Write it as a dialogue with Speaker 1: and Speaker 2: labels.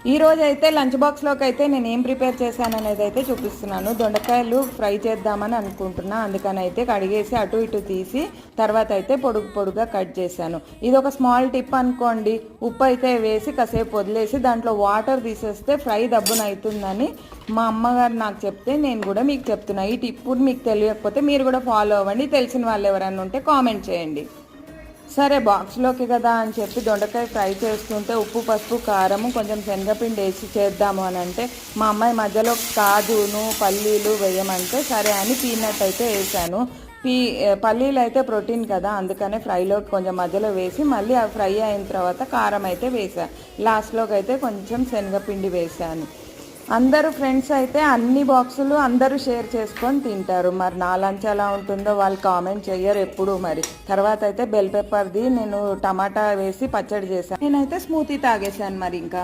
Speaker 1: ఈ రోజు అయితే లంచ్ బాక్స్లోకి అయితే నేను ఏం ప్రిపేర్ చేశాను అనేది అయితే చూపిస్తున్నాను. దొండకాయలు ఫ్రై చేద్దామని అనుకుంటున్నా. అందుకని అయితే కడిగేసి అటు ఇటు తీసి తర్వాత అయితే పొడుగు పొడుగా కట్ చేశాను. ఇది ఒక స్మాల్ టిప్ అనుకోండి. ఉప్పు అయితే వేసి కాసేపు వదిలేసి దాంట్లో వాటర్ తీసేస్తే ఫ్రై దబ్బున అవుతుందని మా అమ్మగారు నాకు చెప్తే నేను కూడా మీకు చెప్తున్నా. ఈ టిప్ మీకు తెలియకపోతే మీరు కూడా ఫాలో అవ్వండి. తెలిసిన వాళ్ళు ఎవరైనా ఉంటే కామెంట్ చేయండి. సరే బాక్స్లోకి కదా అని చెప్పి దొండకాయ ఫ్రై చేస్తుంటే ఉప్పు పసుపు కారము కొంచెం శనగపిండి వేసి చేద్దాము అని అంటే మా అమ్మాయి మధ్యలో కాజును పల్లీలు వేయమంటే సరే అని పీనట్ అయితే వేసాను. పల్లీలు అయితే ప్రోటీన్ కదా, అందుకనే ఫ్రైలోకి కొంచెం మధ్యలో వేసి మళ్ళీ అవి ఫ్రై అయిన తర్వాత కారం అయితే వేసాను. లాస్ట్లోకి అయితే కొంచెం శనగపిండి వేసాను. అందరూ ఫ్రెండ్స్ అయితే అన్ని బాక్సులు అందరూ షేర్ చేసుకొని తింటారు. మరి నా లంచ్ ఎలా ఉంటుందో వాళ్ళు కామెంట్ చెయ్యరు ఎప్పుడు. మరి తర్వాత అయితే బెల్ పెప్పర్ది నేను టమాటా వేసి పచ్చడి చేశాను. నేనైతే స్మూతీ తాగేసాను మరి ఇంకా.